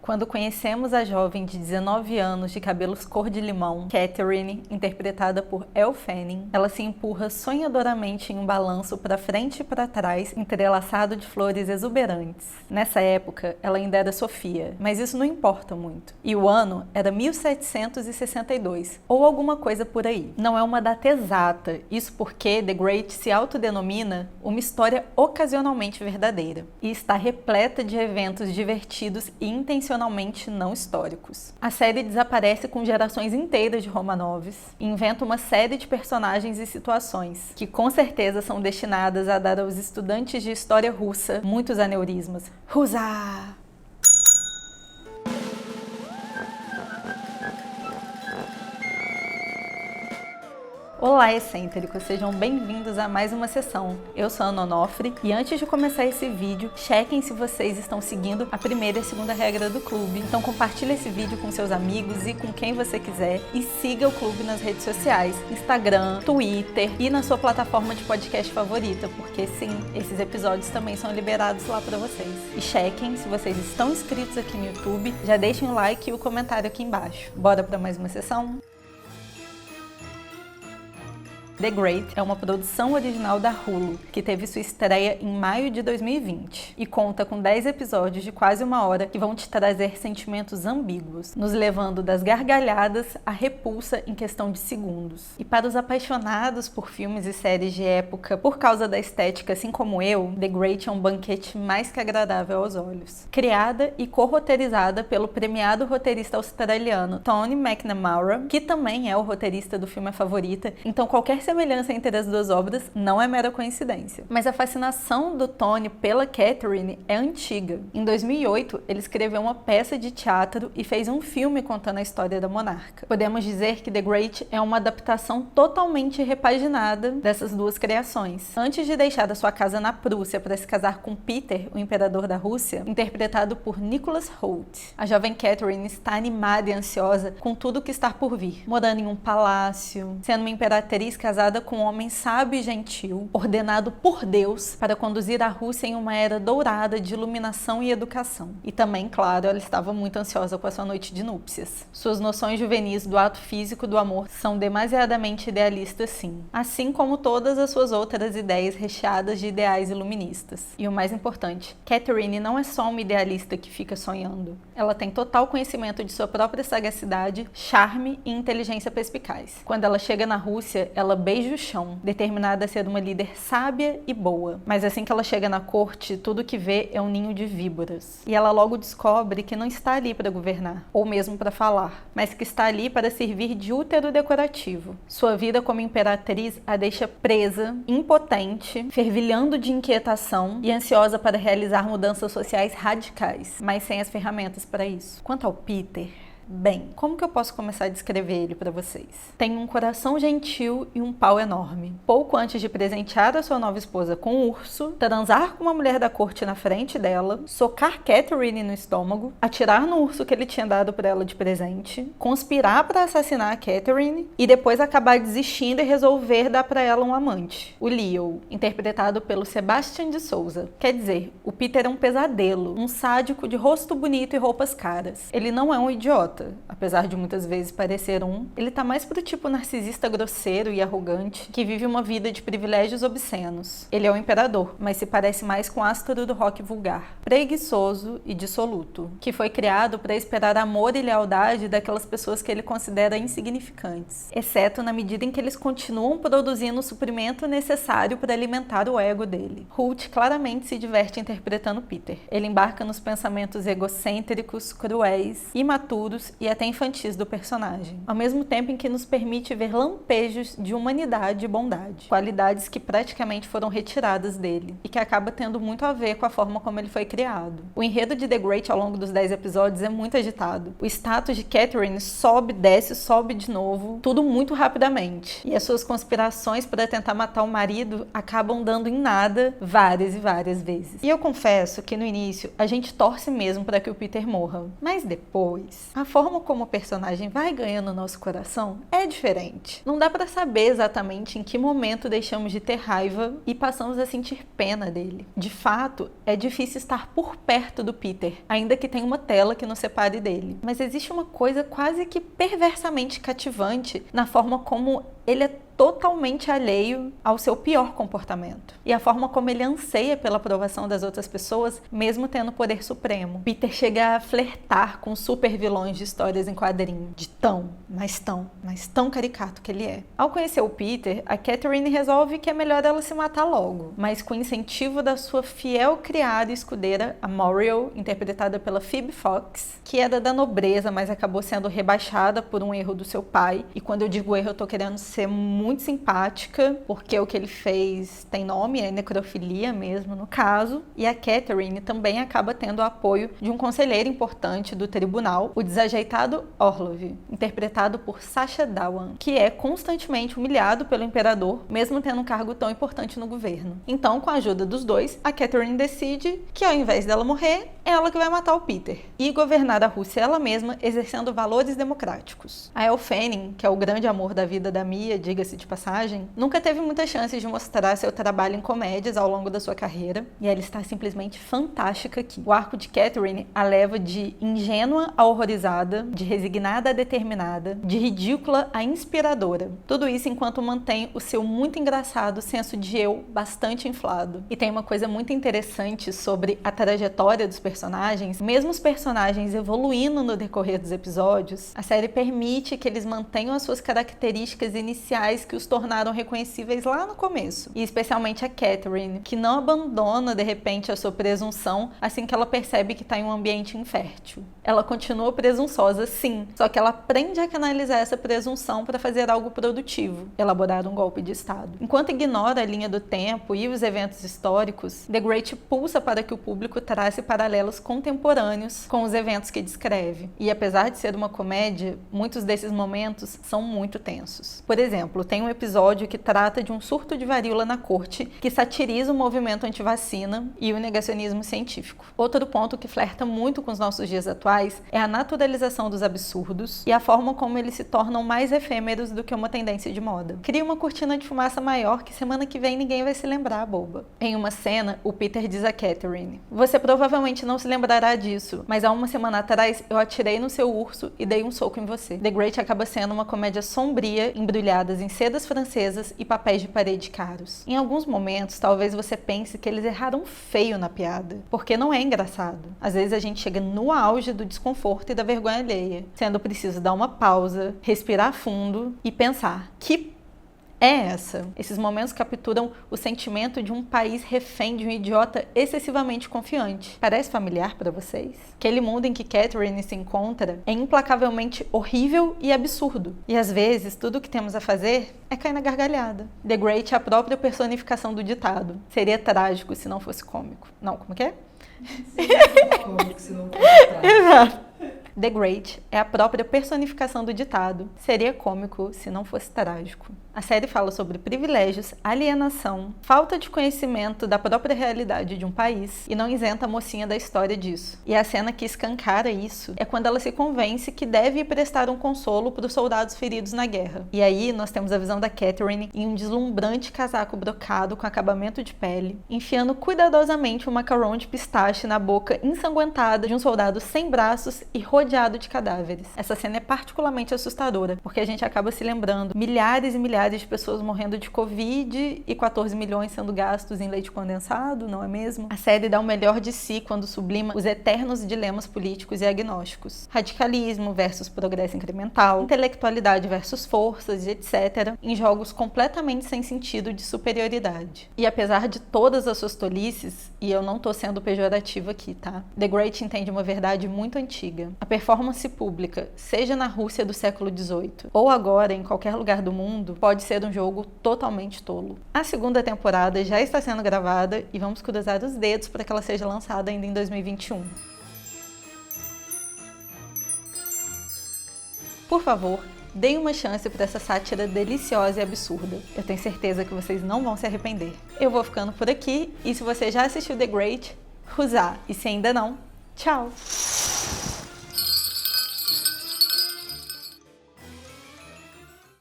quando conhecemos a jovem de 19 anos de cabelos cor de limão, Catherine, interpretada por Elle Fanning, ela se empurra sonhadoramente em um balanço para frente e para trás, entrelaçado de flores exuberantes. Nessa época, ela ainda era Sofia, mas isso não importa muito. E o ano era 1762, ou alguma coisa por aí. Não é uma data exata, isso porque The Great se autodenomina uma história ocasionalmente verdadeira, e está repleta de eventos divertidos e intencionalmente não históricos. A série desaparece com gerações inteiras de Romanovs e inventa uma série de personagens e situações que com certeza são destinadas a dar aos estudantes de história russa muitos aneurismas. Huzá! Olá, excêntricos! Sejam bem-vindos a mais uma sessão. Eu sou a Ana Onofre e antes de começar esse vídeo, chequem se vocês estão seguindo a primeira e a segunda regra do clube. Então compartilhe esse vídeo com seus amigos e com quem você quiser e siga o clube nas redes sociais, Instagram, Twitter e na sua plataforma de podcast favorita, porque sim, esses episódios também são liberados lá para vocês. E chequem se vocês estão inscritos aqui no YouTube, já deixem o like e o comentário aqui embaixo. Bora para mais uma sessão? The Great é uma produção original da Hulu, que teve sua estreia em maio de 2020 e conta com 10 episódios de quase uma hora que vão te trazer sentimentos ambíguos, nos levando das gargalhadas à repulsa em questão de segundos. E para os apaixonados por filmes e séries de época por causa da estética, assim como eu, The Great é um banquete mais que agradável aos olhos. Criada e co-roteirizada pelo premiado roteirista australiano Tony McNamara, que também é o roteirista do filme A Favorita, então qualquer semelhança entre as duas obras não é mera coincidência. Mas a fascinação do Tony pela Catherine é antiga. Em 2008, ele escreveu uma peça de teatro e fez um filme contando a história da monarca. Podemos dizer que The Great é uma adaptação totalmente repaginada dessas duas criações. Antes de deixar a sua casa na Prússia para se casar com Peter, o imperador da Rússia, interpretado por Nicholas Hoult, a jovem Catherine está animada e ansiosa com tudo que está por vir, morando em um palácio, sendo uma imperatriz casada com um homem sábio e gentil, ordenado por Deus para conduzir a Rússia em uma era dourada de iluminação e educação. E também, claro, ela estava muito ansiosa com a sua noite de núpcias. Suas noções juvenis do ato físico do amor são demasiadamente idealistas, sim. Assim como todas as suas outras ideias recheadas de ideais iluministas. E o mais importante, Catherine não é só uma idealista que fica sonhando. Ela tem total conhecimento de sua própria sagacidade, charme e inteligência perspicaz. Quando ela chega na Rússia, ela beija o chão, determinada a ser uma líder sábia e boa. Mas assim que ela chega na corte, tudo que vê é um ninho de víboras. E ela logo descobre que não está ali para governar, ou mesmo para falar, mas que está ali para servir de útero decorativo. Sua vida como imperatriz a deixa presa, impotente, fervilhando de inquietação e ansiosa para realizar mudanças sociais radicais, mas sem as ferramentas para isso. Quanto ao Peter, bem, como que eu posso começar a descrever ele para vocês? Tem um coração gentil e um pau enorme. Pouco antes de presentear a sua nova esposa com um urso, transar com uma mulher da corte na frente dela, socar Catherine no estômago, atirar no urso que ele tinha dado para ela de presente, conspirar para assassinar a Catherine e depois acabar desistindo e resolver dar para ela um amante, o Leo, interpretado pelo Sebastian de Souza. Quer dizer, o Peter é um pesadelo, um sádico de rosto bonito e roupas caras. Ele não é um idiota. Apesar de muitas vezes parecer ele tá mais pro tipo narcisista grosseiro e arrogante que vive uma vida de privilégios obscenos. Ele é o imperador, mas se parece mais com o astro do rock vulgar, preguiçoso e dissoluto, que foi criado para esperar amor e lealdade daquelas pessoas que ele considera insignificantes, exceto na medida em que eles continuam produzindo o suprimento necessário para alimentar o ego dele. Hoult claramente se diverte interpretando Peter. Ele embarca nos pensamentos egocêntricos, cruéis, imaturos e até infantis do personagem, ao mesmo tempo em que nos permite ver lampejos de humanidade e bondade, qualidades que praticamente foram retiradas dele e que acaba tendo muito a ver com a forma como ele foi criado. O enredo de The Great ao longo dos 10 episódios é muito agitado. O status de Catherine sobe, desce, sobe de novo, tudo muito rapidamente. E as suas conspirações para tentar matar o marido acabam dando em nada várias e várias vezes. E eu confesso que no início a gente torce mesmo para que o Peter morra, mas depois a forma como o personagem vai ganhando o nosso coração é diferente. Não dá pra saber exatamente em que momento deixamos de ter raiva e passamos a sentir pena dele. De fato, é difícil estar por perto do Peter, ainda que tenha uma tela que nos separe dele. Mas existe uma coisa quase que perversamente cativante na forma como ele é totalmente alheio ao seu pior comportamento. E a forma como ele anseia pela aprovação das outras pessoas, mesmo tendo poder supremo. Peter chega a flertar com super vilões de histórias em quadrinho, de mas tão caricato que ele é. Ao conhecer o Peter, a Catherine resolve que é melhor ela se matar logo, mas com o incentivo da sua fiel criada e escudeira, a Muriel, interpretada pela Phoebe Fox, que era da nobreza, mas acabou sendo rebaixada por um erro do seu pai. E quando eu digo erro, eu tô querendo ser muito simpática, porque o que ele fez tem nome, é necrofilia mesmo no caso, e a Catherine também acaba tendo o apoio de um conselheiro importante do tribunal, o desajeitado Orlov, interpretado por Sacha Dhawan, que é constantemente humilhado pelo imperador, mesmo tendo um cargo tão importante no governo. Então, com a ajuda dos dois, a Catherine decide que ao invés dela morrer, é ela que vai matar o Peter e governar a Rússia ela mesma, exercendo valores democráticos. A Elle Fanning, que é o grande amor da vida da Mia, diga-se de passagem, nunca teve muitas chances de mostrar seu trabalho em comédias ao longo da sua carreira, e ela está simplesmente fantástica aqui. O arco de Catherine a leva de ingênua a horrorizada, de resignada a determinada, de ridícula a inspiradora. Tudo isso enquanto mantém o seu muito engraçado senso de eu bastante inflado. E tem uma coisa muito interessante sobre a trajetória dos personagens. Mesmo os personagens evoluindo no decorrer dos episódios, a série permite que eles mantenham as suas características iniciais que os tornaram reconhecíveis lá no começo. E especialmente a Catherine, que não abandona de repente a sua presunção assim que ela percebe que está em um ambiente infértil. Ela continua presunçosa, sim, só que ela aprende a canalizar essa presunção para fazer algo produtivo, elaborar um golpe de Estado. Enquanto ignora a linha do tempo e os eventos históricos, The Great pulsa para que o público trace paralelos contemporâneos com os eventos que descreve. E apesar de ser uma comédia, muitos desses momentos são muito tensos. Por exemplo, tem um episódio que trata de um surto de varíola na corte, que satiriza o movimento antivacina e o negacionismo científico. Outro ponto que flerta muito com os nossos dias atuais é a naturalização dos absurdos e a forma como eles se tornam mais efêmeros do que uma tendência de moda. Cria uma cortina de fumaça maior que semana que vem ninguém vai se lembrar, boba. Em uma cena, o Peter diz a Catherine: "Você provavelmente não se lembrará disso, mas há uma semana atrás eu atirei no seu urso e dei um soco em você." The Great acaba sendo uma comédia sombria, embrulhadas em sedas francesas e papéis de parede caros. Em alguns momentos, talvez você pense que eles erraram feio na piada, porque não é engraçado. Às vezes a gente chega no auge do desconforto e da vergonha alheia, sendo preciso dar uma pausa, respirar fundo e pensar: que é essa? Esses momentos capturam o sentimento de um país refém de um idiota excessivamente confiante. Parece familiar para vocês? Aquele mundo em que Catherine se encontra é implacavelmente horrível e absurdo. E às vezes, tudo o que temos a fazer é cair na gargalhada. The Great é a própria personificação do ditado. Seria trágico se não fosse cômico. Não, como que é? Seria cômico se não fosse trágico. Exato. The Great é a própria personificação do ditado. Seria cômico se não fosse trágico. A série fala sobre privilégios, alienação, falta de conhecimento da própria realidade de um país e não isenta a mocinha da história disso. E a cena que escancara isso é quando ela se convence que deve prestar um consolo para os soldados feridos na guerra. E aí nós temos a visão da Catherine em um deslumbrante casaco brocado com acabamento de pele, enfiando cuidadosamente um macarrão de pistache na boca ensanguentada de um soldado sem braços e rodeado de cadáveres. Essa cena é particularmente assustadora, porque a gente acaba se lembrando milhares e milhares de pessoas morrendo de Covid e 14 milhões sendo gastos em leite condensado, não é mesmo? A série dá o melhor de si quando sublima os eternos dilemas políticos e agnósticos. Radicalismo versus progresso incremental, intelectualidade versus forças, etc., em jogos completamente sem sentido de superioridade. E apesar de todas as suas tolices, e eu não tô sendo pejorativa aqui, tá? The Great entende uma verdade muito antiga. A performance pública, seja na Rússia do século XVIII ou agora em qualquer lugar do mundo, pode ser um jogo totalmente tolo. A segunda temporada já está sendo gravada e vamos cruzar os dedos para que ela seja lançada ainda em 2021. Por favor, deem uma chance para essa sátira deliciosa e absurda. Eu tenho certeza que vocês não vão se arrepender. Eu vou ficando por aqui e se você já assistiu The Great, huzá! E se ainda não, tchau!